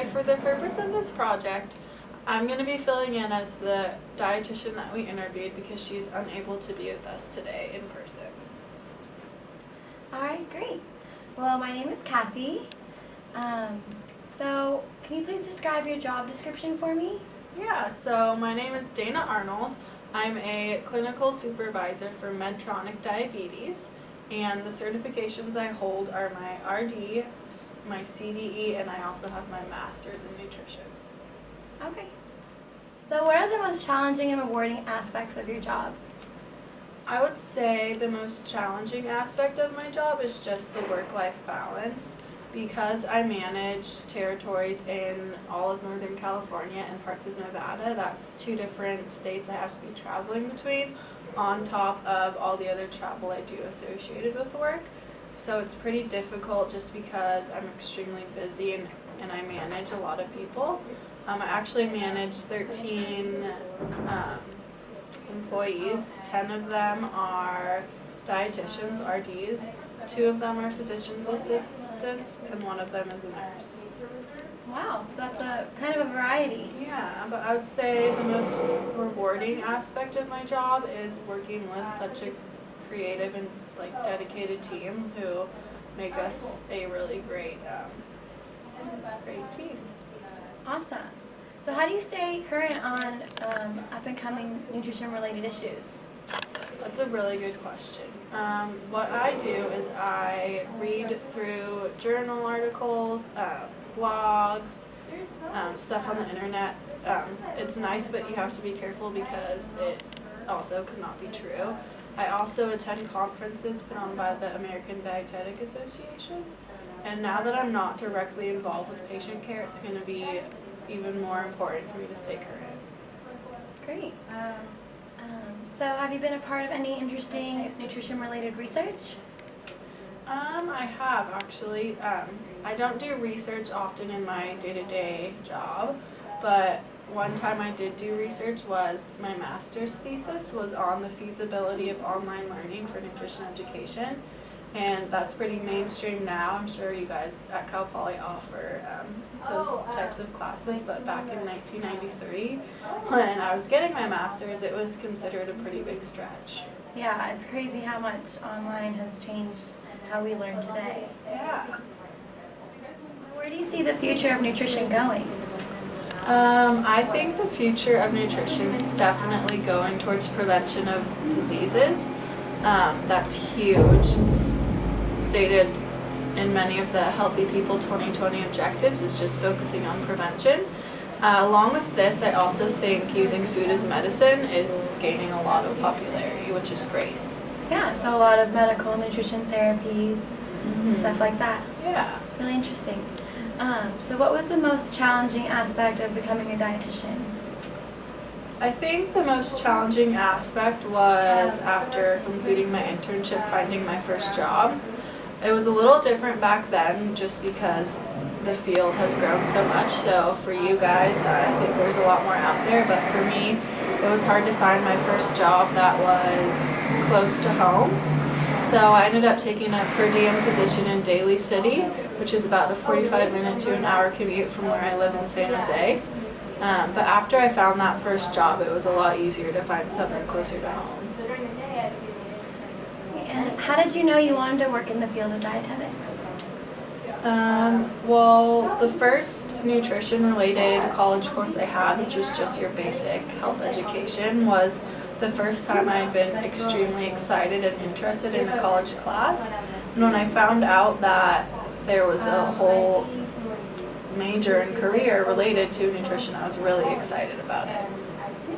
for the purpose of this project, I'm going to be filling in as the dietitian that we interviewed because she's unable to be with us today in person. All right, great. Well, my name is Kathy. So can you please describe your job description for me? Yeah, so my name is Dana Arnold. I'm a clinical supervisor for Medtronic Diabetes, and the certifications I hold are my RD, my CDE, and I also have my master's in nutrition. Okay. So what are the most challenging and rewarding aspects of your job? I would say the most challenging aspect of my job is just the work-life balance. Because I manage territories in all of Northern California and parts of Nevada, that's 2 different states I have to be traveling between, on top of all the other travel I do associated with work. So it's pretty difficult just because I'm extremely busy and I manage a lot of people. I actually manage 13 employees. 10 of them are dietitians, RDs. 2 of them are physician's assistants, and 1 of them is a nurse. Wow, so that's a kind of a variety. Yeah, but I would say the most rewarding aspect of my job is working with such a creative and dedicated team who make us a really great team. Awesome. So how do you stay current on up-and-coming nutrition-related issues? That's a really good question. What I do is I read through journal articles, blogs, stuff on the internet. It's nice, but you have to be careful because it also could not be true. I also attend conferences put on by the American Dietetic Association. And now that I'm not directly involved with patient care, it's going to be even more important for me to stay current. Great. So have you been a part of any interesting nutrition-related research? I have actually. I don't do research often in my day-to-day job, but one time I did do research was my master's thesis was on the feasibility of online learning for nutrition education, and that's pretty mainstream now. I'm sure you guys at Cal Poly offer those types of classes, but back in 1993, when I was getting my master's, it was considered a pretty big stretch. Yeah, it's crazy how much online has changed how we learn today. Yeah. Where do you see the future of nutrition going? I think the future of nutrition is definitely going towards prevention of diseases. That's huge. It's stated in many of the Healthy People 2020 objectives is just focusing on prevention. Along with this, I also think using food as medicine is gaining a lot of popularity, which is great. Yeah, so a lot of medical nutrition therapies and stuff like that. Yeah. It's really interesting. So what was the most challenging aspect of becoming a dietitian? I think the most challenging aspect was after completing my internship, finding my first job. It was a little different back then just because the field has grown so much. So for you guys, I think there's a lot more out there, but for me, it was hard to find my first job that was close to home. So I ended up taking a per diem position in Daly City, which is about a 45-minute to an hour commute from where I live in San Jose. But after I found that first job, it was a lot easier to find something closer to home. And how did you know you wanted to work in the field of dietetics? Well, the first nutrition-related college course I had, which was just your basic health education, was the first time I had been extremely excited and interested in a college class. And when I found out that there was a whole major and career related to nutrition, I was really excited about it.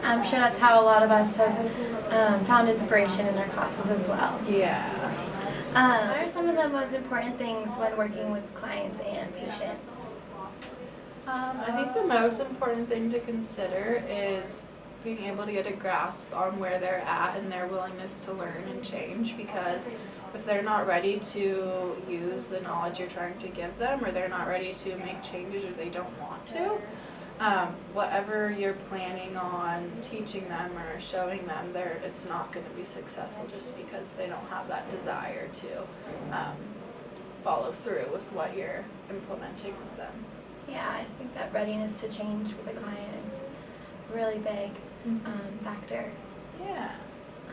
I'm sure that's how a lot of us have found inspiration in our classes as well. Yeah. What are some of the most important things when working with clients and patients? I think the most important thing to consider is being able to get a grasp on where they're at and their willingness to learn and change, because if they're not ready to use the knowledge you're trying to give them, or they're not ready to make changes, or they don't want to, whatever you're planning on teaching them or showing them, it's not going to be successful just because they don't have that desire to follow through with what you're implementing with them. Yeah, I think that readiness to change with a client is a really big factor. Yeah.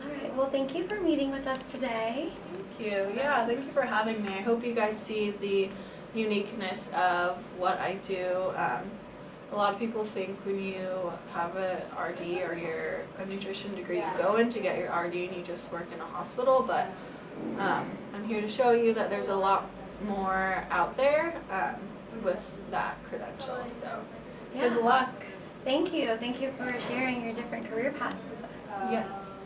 All right, well, thank you for meeting with us today. Thank you. Yeah, thank you for having me. I hope you guys see the uniqueness of what I do. A lot of people think when you have a RD or you're a nutrition degree, you go in to get your RD and you just work in a hospital, but I'm here to show you that there's a lot more out there with that credential. So Yeah. good luck. Thank you. Thank you for sharing your different career paths with us. Yes.